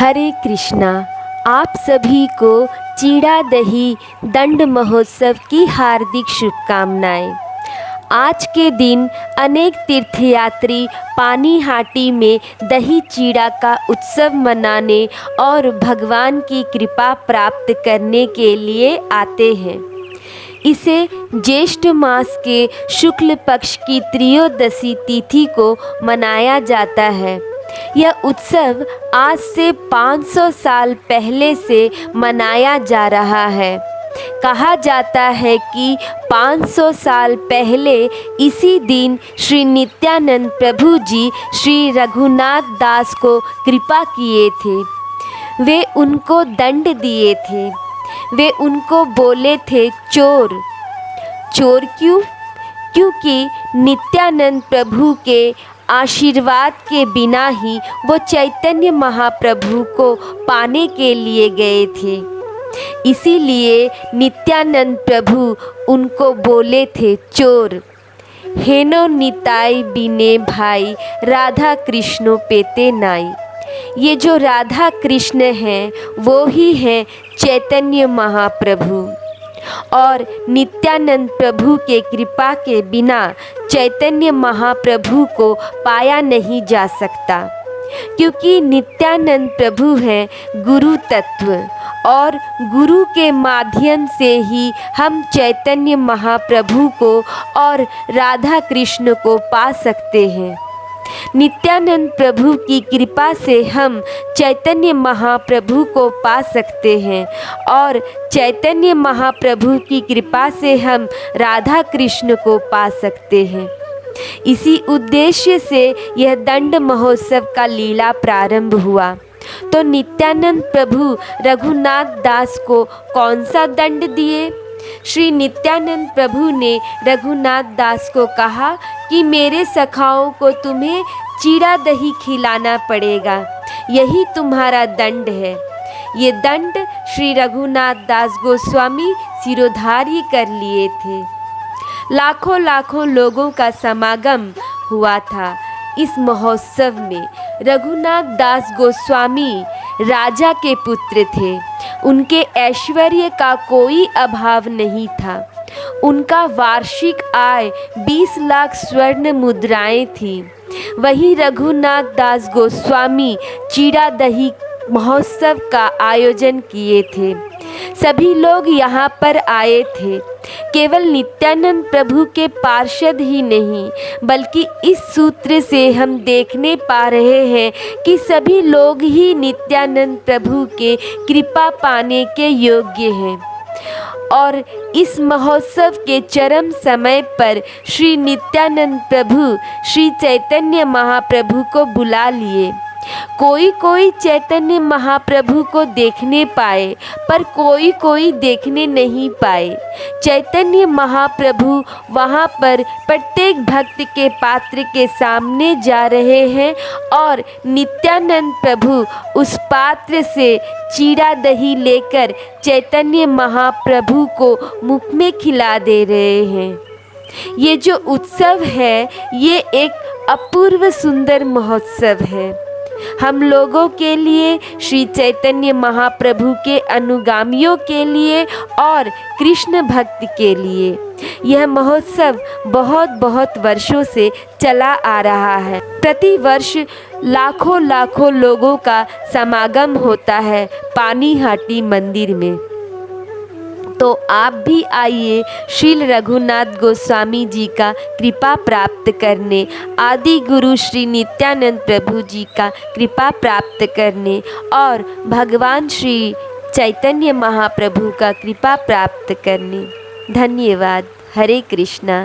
हरे कृष्णा। आप सभी को चीड़ा दही दंड महोत्सव की हार्दिक शुभकामनाएं। आज के दिन अनेक तीर्थयात्री पानीहाटी में दही चीड़ा का उत्सव मनाने और भगवान की कृपा प्राप्त करने के लिए आते हैं। इसे ज्येष्ठ मास के शुक्ल पक्ष की त्रयोदशी तिथि को मनाया जाता है। यह उत्सव आज से 500 साल पहले से मनाया जा रहा है। कहा जाता है कि 500 साल पहले इसी दिन श्री नित्यानंद प्रभु जी श्री रघुनाथ दास को कृपा किए थे। वे उनको दंड दिए थे। वे उनको बोले थे चोर। चोर क्यों? क्योंकि नित्यानंद प्रभु के आशीर्वाद के बिना ही वो चैतन्य महाप्रभु को पाने के लिए गए थे। इसीलिए नित्यानंद प्रभु उनको बोले थे चोर। हेनो निताई बिने भाई राधा कृष्णो पेते नाई। ये जो राधा कृष्ण हैं वो ही हैं चैतन्य महाप्रभु। और नित्यानंद प्रभु के कृपा के बिना चैतन्य महाप्रभु को पाया नहीं जा सकता, क्योंकि नित्यानंद प्रभु हैं गुरु तत्व और गुरु के माध्यम से ही हम चैतन्य महाप्रभु को और राधा कृष्ण को पा सकते हैं। नित्यानंद प्रभु की कृपा से हम चैतन्य महाप्रभु को पा सकते हैं और चैतन्य महाप्रभु की कृपा से हम राधा कृष्ण को पा सकते हैं। इसी उद्देश्य से यह दंड महोत्सव का लीला प्रारंभ हुआ। तो नित्यानंद प्रभु रघुनाथ दास को कौन सा दंड दिए? श्री नित्यानंद प्रभु ने रघुनाथ दास को कहा कि मेरे सखाओं को तुम्हें चीड़ा दही खिलाना पड़ेगा, यही तुम्हारा दंड है। ये दंड श्री रघुनाथ दास गोस्वामी सिरोधार्य कर लिए थे। लाखों लाखों लोगों का समागम हुआ था इस महोत्सव में। रघुनाथ दास गोस्वामी राजा के पुत्र थे। उनके ऐश्वर्य का कोई अभाव नहीं था। उनका वार्षिक आय 20 लाख स्वर्ण मुद्राएं थी। वहीं रघुनाथ दास गोस्वामी चीड़ा दही महोत्सव का आयोजन किए थे। सभी लोग यहाँ पर आए थे। केवल नित्यानंद प्रभु के पार्षद ही नहीं, बल्कि इस सूत्र से हम देखने पा रहे हैं कि सभी लोग ही नित्यानंद प्रभु के कृपा पाने के योग्य हैं। और इस महोत्सव के चरम समय पर श्री नित्यानंद प्रभु श्री चैतन्य महाप्रभु को बुला लिए। कोई कोई चैतन्य महाप्रभु को देखने पाए, पर कोई कोई देखने नहीं पाए। चैतन्य महाप्रभु वहाँ पर प्रत्येक भक्त के पात्र के सामने जा रहे हैं और नित्यानंद प्रभु उस पात्र से चीड़ा दही लेकर चैतन्य महाप्रभु को मुख में खिला दे रहे हैं। ये जो उत्सव है ये एक अपूर्व सुंदर महोत्सव है। हम लोगों के लिए, श्री चैतन्य महाप्रभु के अनुगामियों के लिए और कृष्ण भक्त के लिए यह महोत्सव बहुत बहुत वर्षों से चला आ रहा है। प्रति वर्ष लाखों लाखों लोगों का समागम होता है पानीहाटी मंदिर में। तो आप भी आइए श्रील रघुनाथ गोस्वामी जी का कृपा प्राप्त करने, आदि गुरु श्री नित्यानंद प्रभु जी का कृपा प्राप्त करने और भगवान श्री चैतन्य महाप्रभु का कृपा प्राप्त करने। धन्यवाद। हरे कृष्णा।